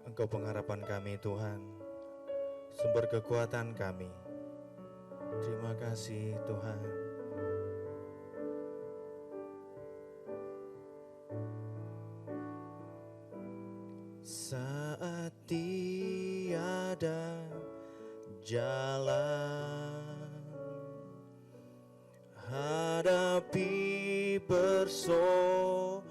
Engkau pengharapan kami Tuhan, sumber kekuatan kami. Terima kasih Tuhan. Saat tiada jalan, hadapi persoalan,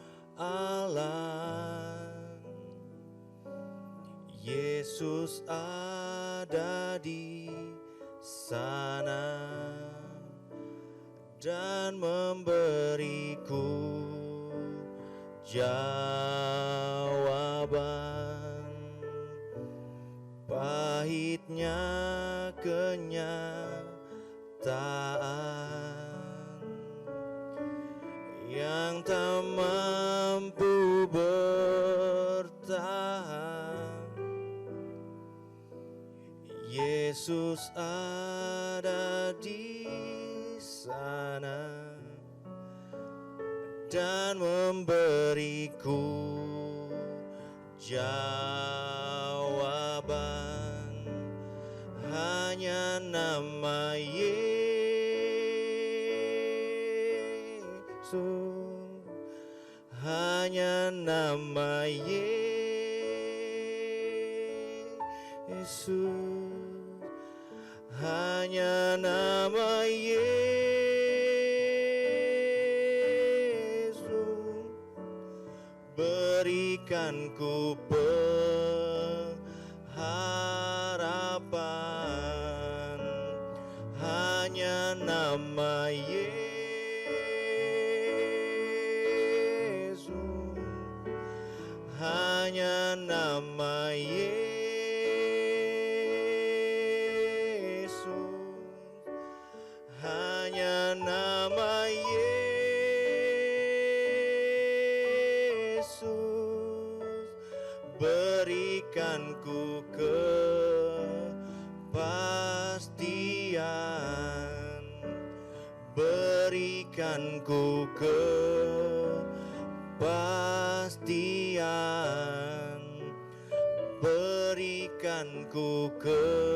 Yesus ada di sana dan memberiku jawaban. Pahitnya kenyataan yang tak mampu bertahan, Yesus ada di sana dan memberiku jawaban. Hanya nama Yesus, hanya nama Yesus, hanya nama Yesus, berikan ku pengharapan. Hanya nama Yesus, hanya nama Yesus, hanya nama Yesus, berikan ku kepastian, berikan ku kepastian, berikan ku kepastian.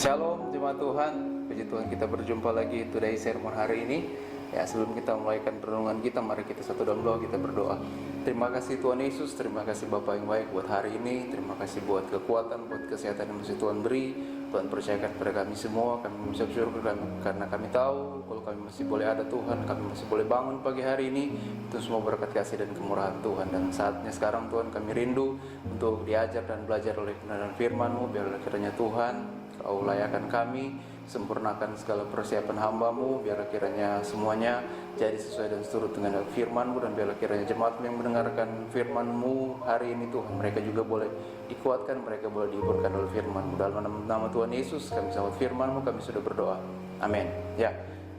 Shalom jemaat Tuhan, puji Tuhan kita berjumpa lagi Today Sermon hari ini. Ya, sebelum kita mulaikan renungan kita, mari kita satu dalam doa, kita berdoa. Terima kasih Tuhan Yesus, terima kasih Bapa yang baik buat hari ini. Terima kasih buat kekuatan, buat kesehatan yang masih Tuhan beri. Tuhan percayakan kepada kami semua. Kami mengucap syukur karena kami tahu kalau kami masih boleh ada Tuhan, kami masih boleh bangun pagi hari ini. Itu semua berkat kasih dan kemurahan Tuhan. Dan saatnya sekarang Tuhan kami rindu untuk diajar dan belajar oleh kebenaran firman-Mu. Biarlah kiranya Tuhan Kau layakan kami, sempurnakan segala persiapan hamba-Mu, biarlah kiranya semuanya jadi sesuai dan seturut dengan firman-Mu, dan biarlah kiranya jemaat yang mendengarkan firman-Mu hari ini Tuhan, mereka juga boleh dikuatkan, mereka boleh dihiburkan oleh firman-Mu. Dalam nama Tuhan Yesus kami sambut firman-Mu, kami sudah berdoa, amin. Ya,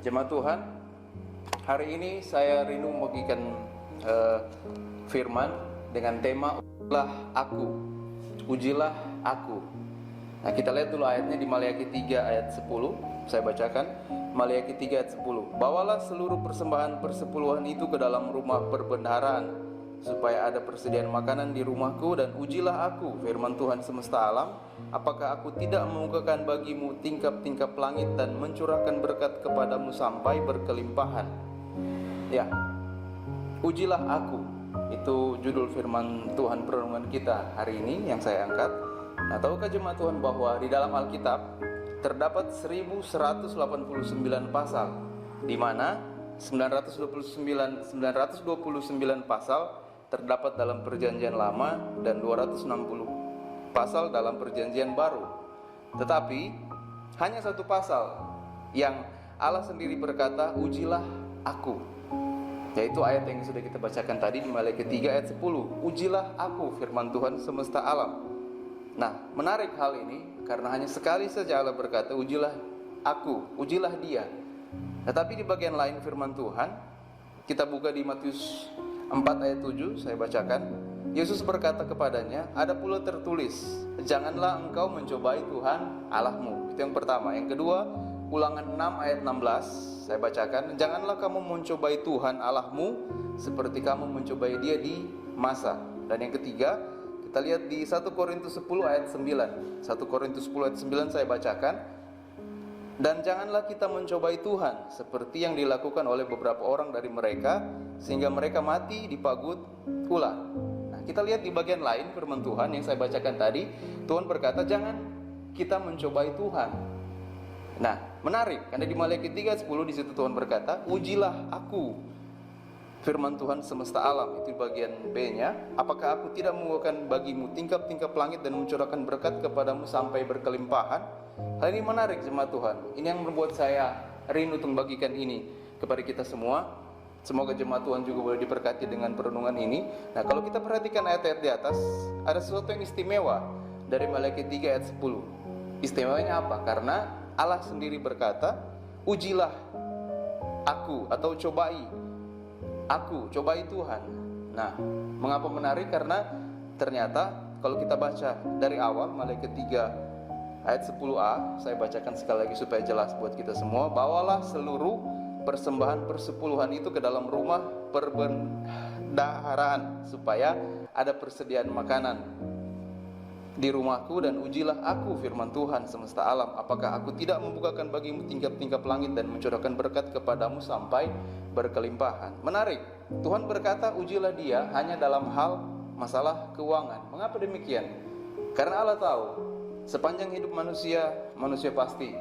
jemaat Tuhan, hari ini saya rindu membagikan firman dengan tema ujilah aku, ujilah aku. Nah, kita lihat dulu ayatnya di Maleakhi 3 ayat 10. Saya bacakan Maleakhi 3 ayat 10. Bawalah seluruh persembahan persepuluhan itu ke dalam rumah perbendaharaan, supaya ada persediaan makanan di rumahku, dan ujilah aku, firman Tuhan semesta alam, apakah aku tidak memukakan bagimu tingkap-tingkap langit dan mencurahkan berkat kepadamu sampai berkelimpahan. Ya, ujilah aku, itu judul firman Tuhan perenungan kita hari ini yang saya angkat. Nah, tahukah jemaat Tuhan bahwa di dalam Alkitab terdapat 1189 pasal, di mana 929 pasal terdapat dalam Perjanjian Lama dan 260 pasal dalam Perjanjian Baru. Tetapi hanya satu pasal yang Allah sendiri berkata, ujilah aku, yaitu ayat yang sudah kita bacakan tadi di Maleakhi 3 ayat 10. Ujilah aku, firman Tuhan semesta alam. Nah, menarik hal ini karena hanya sekali saja Allah berkata, ujilah aku, ujilah dia. Tetapi di bagian lain firman Tuhan, kita buka di Matius 4 ayat 7, saya bacakan. Yesus berkata kepadanya, ada pula tertulis, janganlah engkau mencobai Tuhan Allahmu. Itu yang pertama. Yang kedua, Ulangan 6 ayat 16, saya bacakan, janganlah kamu mencobai Tuhan Allahmu seperti kamu mencobai Dia di masa. Dan yang ketiga, kita lihat di 1 Korintus 10 ayat 9. 1 Korintus 10 ayat 9 saya bacakan. Dan janganlah kita mencobai Tuhan seperti yang dilakukan oleh beberapa orang dari mereka, sehingga mereka mati dipagut ular. Nah, kita lihat di bagian lain firman Tuhan yang saya bacakan tadi, Tuhan berkata jangan kita mencobai Tuhan. Nah, menarik karena di Maliaki 3:10 di situ Tuhan berkata, ujilah aku, firman Tuhan semesta alam. Itu bagian B-nya. Apakah aku tidak membukakan bagimu tingkap-tingkap langit dan mencurahkan berkat kepadamu sampai berkelimpahan? Hal ini menarik jemaat Tuhan. Ini yang membuat saya rindu untuk bagikan ini kepada kita semua. Semoga jemaat Tuhan juga boleh diberkati dengan perenungan ini. Nah, kalau kita perhatikan ayat-ayat di atas, ada sesuatu yang istimewa dari Maliaki 3 ayat 10. Istimewanya apa? Karena Allah sendiri berkata, ujilah aku atau cobai aku, cobai Tuhan. Nah, mengapa menarik? Karena ternyata kalau kita baca dari awal Maliaki 3 ayat 10a, saya bacakan sekali lagi supaya jelas buat kita semua. Bawalah seluruh persembahan persepuluhan itu ke dalam rumah perbendaharaan supaya ada persediaan makanan di rumahku, dan ujilah aku, firman Tuhan semesta alam, apakah aku tidak membukakan bagimu tingkap-tingkap langit dan mencurahkan berkat kepadamu sampai berkelimpahan. Menarik, Tuhan berkata ujilah dia hanya dalam hal masalah keuangan. Mengapa demikian? Karena Allah tahu sepanjang hidup manusia, manusia pasti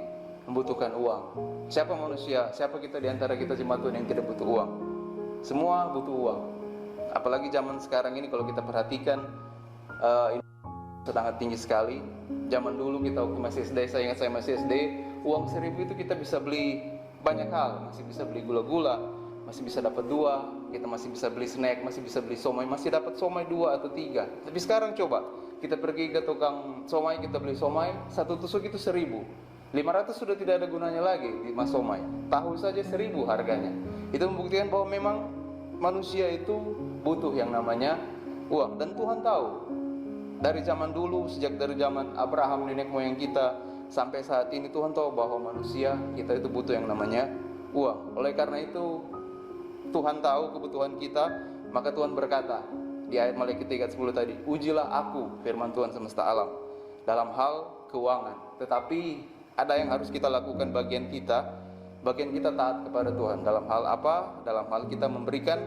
membutuhkan uang. Siapa manusia, siapa kita di antara kita jemaat Tuhan yang tidak butuh uang? Semua butuh uang. Apalagi zaman sekarang ini kalau kita perhatikan, sangat tinggi sekali. Zaman dulu kita waktu masih SD, saya ingat saya masih SD, uang 1.000 itu kita bisa beli banyak hal. Masih bisa beli gula-gula, masih bisa dapat 2, kita masih bisa beli snack, masih bisa beli somai, masih dapat somai 2 atau 3. Tapi sekarang coba, kita pergi ke tukang somai, kita beli somai, satu tusuk itu 1.000. 500 sudah tidak ada gunanya lagi di mas somai. Tahu saja 1.000 harganya. Itu membuktikan bahwa memang manusia itu butuh yang namanya uang. Dan Tuhan tahu dari zaman dulu, sejak dari zaman Abraham nenek moyang kita sampai saat ini, Tuhan tahu bahwa manusia kita itu butuh yang namanya uang. Oleh karena itu Tuhan tahu kebutuhan kita, maka Tuhan berkata di ayat Maliaki 3:10 tadi, ujilah aku, firman Tuhan semesta alam, dalam hal keuangan. Tetapi ada yang harus kita lakukan, bagian kita taat kepada Tuhan. Dalam hal apa? Dalam hal kita memberikan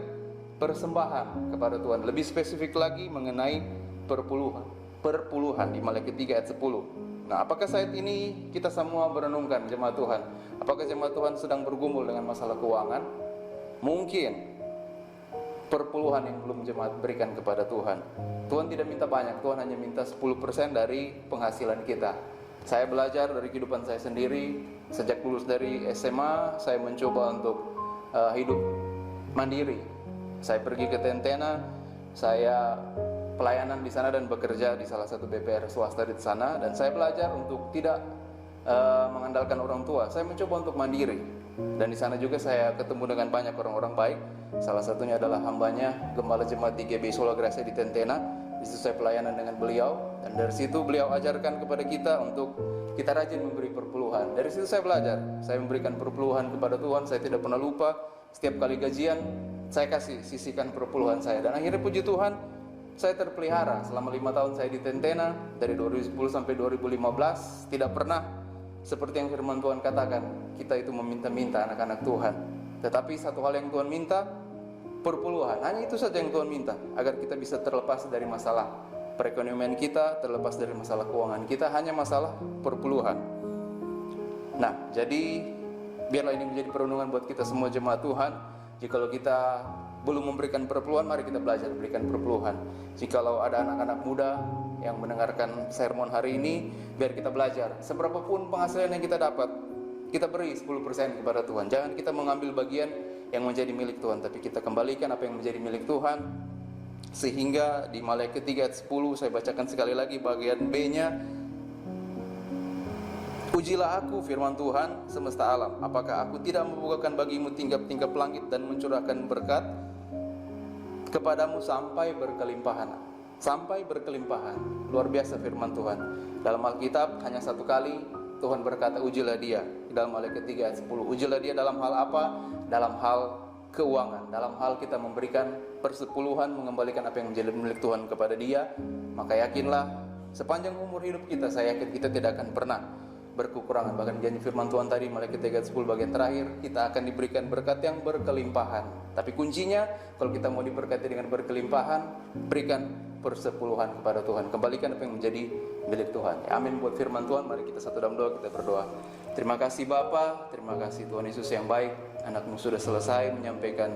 persembahan kepada Tuhan. Lebih spesifik lagi mengenai perpuluhan di Maliaki 3 ayat 10. Nah, apakah saat ini kita semua berenungkan jemaat Tuhan? Apakah jemaat Tuhan sedang bergumul dengan masalah keuangan? Mungkin perpuluhan yang belum jemaat berikan kepada Tuhan. Tuhan tidak minta banyak, Tuhan hanya minta 10% dari penghasilan kita. Saya belajar dari kehidupan saya sendiri. Sejak lulus dari SMA, saya mencoba untuk hidup mandiri. Saya pergi ke Tentena, saya pelayanan di sana dan bekerja di salah satu BPR swasta di sana, dan saya belajar untuk tidak mengandalkan orang tua. Saya mencoba untuk mandiri, dan di sana juga saya ketemu dengan banyak orang-orang baik. Salah satunya adalah hambanya Gembala Jemaat di GB Sola Gracia di Tentena. Di situ saya pelayanan dengan beliau, dan dari situ beliau ajarkan kepada kita untuk kita rajin memberi perpuluhan. Dari situ saya belajar, saya memberikan perpuluhan kepada Tuhan. Saya tidak pernah lupa, setiap kali gajian saya sisihkan perpuluhan saya, dan akhirnya puji Tuhan, saya terpelihara selama 5 tahun saya di Tentena, dari 2010 sampai 2015. Tidak pernah seperti yang firman Tuhan katakan, kita itu meminta-minta anak-anak Tuhan. Tetapi satu hal yang Tuhan minta, perpuluhan. Hanya itu saja yang Tuhan minta, agar kita bisa terlepas dari masalah perekonomian kita, terlepas dari masalah keuangan kita, hanya masalah perpuluhan. Nah, jadi biarlah ini menjadi perenungan buat kita semua jemaat Tuhan. Jikalau kita belum memberikan perpuluhan, mari kita belajar berikan perpuluhan. Jikalau ada anak-anak muda yang mendengarkan sermon hari ini, biar kita belajar. Seberapapun penghasilan yang kita dapat, kita beri 10% kepada Tuhan. Jangan kita mengambil bagian yang menjadi milik Tuhan, tapi kita kembalikan apa yang menjadi milik Tuhan. Sehingga di Maliaki 3 ayat 10, saya bacakan sekali lagi bagian B-nya. Ujilah aku, firman Tuhan semesta alam, apakah aku tidak membukakan bagimu tingkap-tingkap langit dan mencurahkan berkat kepadamu sampai berkelimpahan. Sampai berkelimpahan. Luar biasa firman Tuhan. Dalam Alkitab hanya satu kali Tuhan berkata, ujilah dia. Dalam Maliaki 3 ayat 10. Ujilah dia dalam hal apa? Dalam hal keuangan, dalam hal kita memberikan persepuluhan, mengembalikan apa yang menjadi milik Tuhan kepada dia. Maka yakinlah, sepanjang umur hidup kita, saya yakin kita tidak akan pernah berkekurangan. Bahkan janji firman Tuhan tadi, Maliaki 3 ayat 10 bagian terakhir, kita akan diberikan berkat yang berkelimpahan. Tapi kuncinya, kalau kita mau diberkati dengan berkelimpahan, berikan persepuluhan kepada Tuhan, kembalikan apa yang menjadi milik Tuhan. Ya, amin buat firman Tuhan. Mari kita satu dalam doa, kita berdoa. Terima kasih Bapa, terima kasih Tuhan Yesus yang baik. Anakmu sudah selesai menyampaikan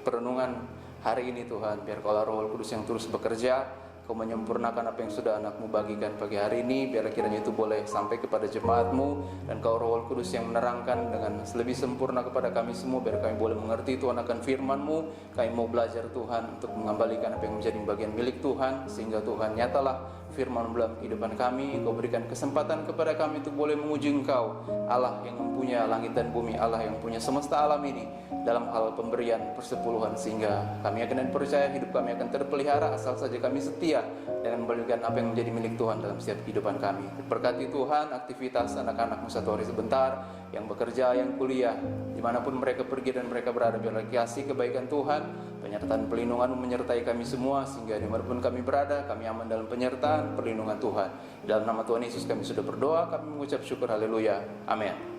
perenungan hari ini Tuhan. Biar Kaulah Roh Kudus yang terus bekerja, Kau menyempurnakan apa yang sudah anakmu bagikan pagi hari ini. Biar kiranya itu boleh sampai kepada jemaatmu, dan Kau Roh Kudus yang menerangkan dengan lebih sempurna kepada kami semua. Biar kami boleh mengerti Tuhan akan firman-Mu. Kami mau belajar Tuhan untuk mengembalikan apa yang menjadi bagian milik Tuhan, sehingga Tuhan nyatalah firman dalam kehidupan kami. Kau berikan kesempatan kepada kami untuk boleh memuji Engkau, Allah yang mempunyai langit dan bumi, Allah yang punya semesta alam ini, dalam hal pemberian persepuluhan, sehingga kami akan percaya hidup kami akan terpelihara asal saja kami setia dengan memberikan apa yang menjadi milik Tuhan dalam setiap kehidupan kami. Berkati Tuhan aktivitas anak-anakmu satu hari sebentar, yang bekerja, yang kuliah, dimanapun mereka pergi dan mereka berada. Biarlah kasih kebaikan Tuhan, penyertaan pelindungan menyertai kami semua, sehingga dimanapun kami berada, kami aman dalam penyertaan perlindungan Tuhan. Dalam nama Tuhan Yesus kami sudah berdoa, kami mengucap syukur, haleluya, amin.